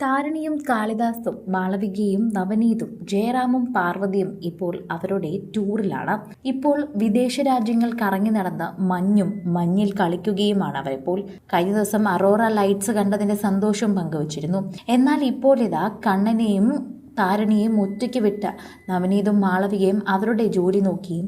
താരണിയും കാളിദാസും മാളവികയും നവനീതും ജയറാമും പാർവതിയും ഇപ്പോൾ അവരുടെ ടൂറിലാണ്. ഇപ്പോൾ വിദേശ രാജ്യങ്ങൾ കറങ്ങി നടന്ന് മഞ്ഞിൽ കളിക്കുകയുമാണ് അവരിപ്പോൾ. കഴിഞ്ഞ ദിവസം അറോറ ലൈറ്റ്സ് കണ്ടതിന്റെ സന്തോഷം പങ്കുവച്ചിരുന്നു. എന്നാൽ ഇപ്പോൾ ഇതാ കണ്ണനെയും താരണിയും ഒറ്റയ്ക്ക് വിട്ട നവനീതും മാളവികയും അവരുടെ ജോലി നോക്കിയും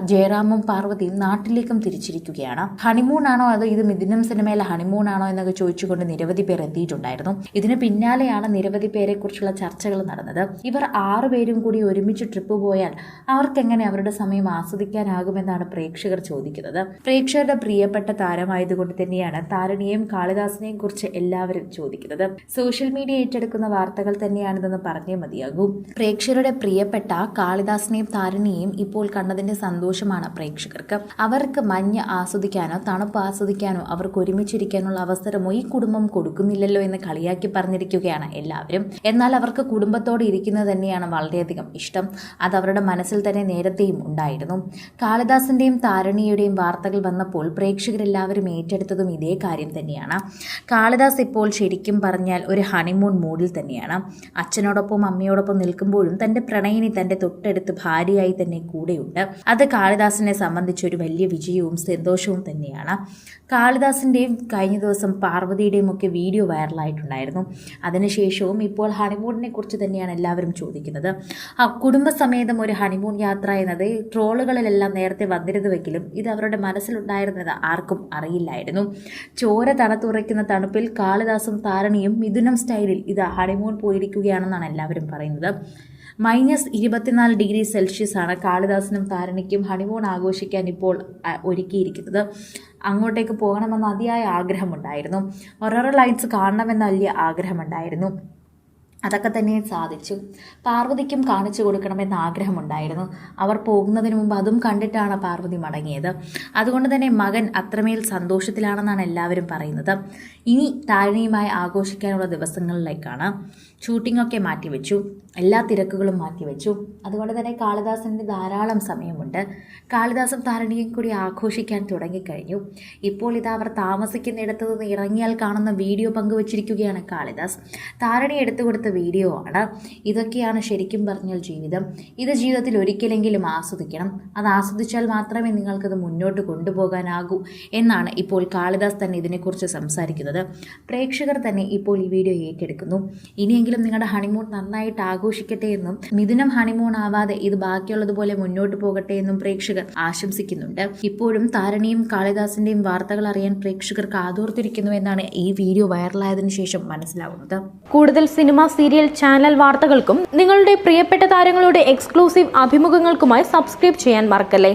ജയറാമും പാർവതിയും നാട്ടിലേക്കും തിരിച്ചിരിക്കുകയാണ്. ഹണിമൂണാണോ അതോ ഇത് മിഥുനം സിനിമയിലെ ഹണിമൂണാണോ എന്നൊക്കെ ചോദിച്ചുകൊണ്ട് നിരവധി പേർ എത്തിയിട്ടുണ്ടായിരുന്നു. ഇതിന് പിന്നാലെയാണ് നിരവധി പേരെ കുറിച്ചുള്ള ചർച്ചകൾ നടന്നത്. ഇവർ 6 പേരും കൂടി ഒരുമിച്ച് ട്രിപ്പ് പോയാൽ അവർക്കെങ്ങനെ അവരുടെ സമയം ആസ്വദിക്കാനാകുമെന്നാണ് പ്രേക്ഷകർ ചോദിക്കുന്നത്. പ്രേക്ഷകരുടെ പ്രിയപ്പെട്ട താരമായതുകൊണ്ട് തന്നെയാണ് താരണിയെയും കാളിദാസിനെയും കുറിച്ച് എല്ലാവരും ചോദിക്കുന്നത്. സോഷ്യൽ മീഡിയ ഏറ്റെടുക്കുന്ന വാർത്തകൾ തന്നെയാണിതെന്ന് പറഞ്ഞേ മതിയാകൂ. പ്രേക്ഷകരുടെ പ്രിയപ്പെട്ട കാളിദാസിനെയും താരണിയെയും ഇപ്പോൾ കണ്ടതിന്റെ സന്തോഷമാണ് പ്രേക്ഷകർക്ക്. അവർക്ക് മഞ്ഞ് ആസ്വദിക്കാനോ തണുപ്പ് ആസ്വദിക്കാനോ അവർക്ക് ഒരുമിച്ചിരിക്കാനുള്ള അവസരമോ ഈ കുടുംബം കൊടുക്കുന്നില്ലല്ലോ എന്ന് കളിയാക്കി പറഞ്ഞിരിക്കുകയാണ് എല്ലാവരും. എന്നാൽ അവർക്ക് കുടുംബത്തോടെ ഇരിക്കുന്നത് തന്നെയാണ് വളരെയധികം ഇഷ്ടം. അത് അവരുടെ മനസ്സിൽ തന്നെ നേരത്തെയും ഉണ്ടായിരുന്നു. കാളിദാസിന്റെയും താരണിയുടെയും വാർത്തകൾ വന്നപ്പോൾ പ്രേക്ഷകരെല്ലാവരും ഏറ്റെടുത്തതും ഇതേ കാര്യം തന്നെയാണ്. കാളിദാസ് ഇപ്പോൾ ശരിക്കും പറഞ്ഞാൽ ഒരു ഹണിമൂൺ മൂഡിൽ തന്നെയാണ്. അച്ഛനോടൊപ്പം അമ്മയോടൊപ്പം നിൽക്കുമ്പോഴും തന്റെ പ്രണയിനി തന്റെ തൊട്ടടുത്ത് ഭാര്യയായി തന്നെ കൂടെയുണ്ട്. അത് കാളിദാസിനെ സംബന്ധിച്ചൊരു വലിയ വിജയവും സന്തോഷവും തന്നെയാണ്. കാളിദാസിൻ്റെയും കഴിഞ്ഞ ദിവസം പാർവതിയുടെയും ഒക്കെ വീഡിയോ വൈറലായിട്ടുണ്ടായിരുന്നു. അതിനുശേഷവും ഇപ്പോൾ ഹണിമൂണിനെ കുറിച്ച് തന്നെയാണ് എല്ലാവരും ചോദിക്കുന്നത്. കുടുംബസമേതം ഒരു ഹണിമൂൺ യാത്ര എന്നത് ട്രോളുകളിലെല്ലാം നേരത്തെ വന്നിരുന്നുവെങ്കിലും ഇത് അവരുടെ മനസ്സിലുണ്ടായിരുന്നത് ആർക്കും അറിയില്ലായിരുന്നു. ചോര തണുത്തുറയ്ക്കുന്ന തണുപ്പിൽ കാളിദാസും താരണിയും മിഥുനം സ്റ്റൈലിൽ ഇത് ഹണിമൂൺ പോയിരിക്കുകയാണെന്നാണ് എല്ലാവരും പറയുന്നത്. -24°C ആണ് കാളിദാസിനും താരണിക്കും ഹണിമൂൺ ആഘോഷിക്കാൻ ഇപ്പോൾ ഒരുക്കിയിരിക്കുന്നത്. അങ്ങോട്ടേക്ക് പോകണമെന്ന് അതിയായ ആഗ്രഹമുണ്ടായിരുന്നു. അറോറ ലൈറ്റ്സ് കാണണമെന്ന് വലിയ ആഗ്രഹമുണ്ടായിരുന്നു. അതൊക്കെ തന്നെ സാധിച്ചു. പാർവതിക്കും കാണിച്ചു കൊടുക്കണമെന്ന് ആഗ്രഹമുണ്ടായിരുന്നു. അവർ പോകുന്നതിന് മുമ്പ് അതും കണ്ടിട്ടാണ് പാർവതി മടങ്ങിയത്. അതുകൊണ്ട് തന്നെ മകൻ അത്രമേൽ സന്തോഷത്തിലാണെന്നാണ് എല്ലാവരും പറയുന്നത്. ഇനി താരണിയുമായി ആഘോഷിക്കാനുള്ള ദിവസങ്ങളിലേക്കാണ്. ഷൂട്ടിങ്ങൊക്കെ മാറ്റിവെച്ചു, എല്ലാ തിരക്കുകളും മാറ്റിവെച്ചു. അതുകൊണ്ട് തന്നെ കാളിദാസിന് ധാരാളം സമയമുണ്ട്. കാളിദാസും താരണിയും കൂടി ആഘോഷിക്കാൻ തുടങ്ങിക്കഴിഞ്ഞു. ഇപ്പോൾ ഇത് അവർ താമസിക്കുന്നിടത്ത് നിന്ന് ഇറങ്ങിയാൽ കാണുന്ന വീഡിയോ പങ്കുവച്ചിരിക്കുകയാണ് കാളിദാസ്. താരണി എടുത്തുകൊടുത്ത വീഡിയോ ആണ്. ഇതൊക്കെയാണ് ശരിക്കും പറഞ്ഞാൽ ജീവിതം. ഇത് ജീവിതത്തിൽ ഒരിക്കലെങ്കിലും ആസ്വദിക്കണം. അത് ആസ്വദിച്ചാൽ മാത്രമേ നിങ്ങൾക്കത് മുന്നോട്ട് കൊണ്ടുപോകാനാകൂ എന്നാണ് ഇപ്പോൾ കാളിദാസ് തന്നെ ഇതിനെക്കുറിച്ച് സംസാരിക്കുന്നത്. പ്രേക്ഷകർ തന്നെ ഇപ്പോൾ ഈ വീഡിയോ ഏറ്റെടുക്കുന്നു. ഇനിയെങ്കിലും നിങ്ങളുടെ ഹണിമൂൺ നന്നായിട്ട് ആഘോഷിക്കട്ടെ എന്നും മിഥുനം ഹണിമൂൺ ആവാതെ ഇത് ബാക്കിയുള്ളതുപോലെ മുന്നോട്ട് പോകട്ടെ എന്നും പ്രേക്ഷകർ ആശംസിക്കുന്നുണ്ട്. ഇപ്പോഴും താരണിയും കാളിദാസിന്റെയും വാർത്തകൾ അറിയാൻ പ്രേക്ഷകർ കാതോർത്തിരിക്കുന്നു എന്നാണ് ഈ വീഡിയോ വൈറലായതിനു ശേഷം മനസ്സിലാവുന്നത്. കൂടുതൽ സിനിമ, സീരിയൽ, ചാനൽ വാർത്തകൾക്കും നിങ്ങളുടെ പ്രിയപ്പെട്ട താരങ്ങളുടെ എക്സ്ക്ലൂസീവ് അഭിമുഖങ്ങൾക്കുമായി സബ്സ്ക്രൈബ് ചെയ്യാൻ മറക്കല്ലേ.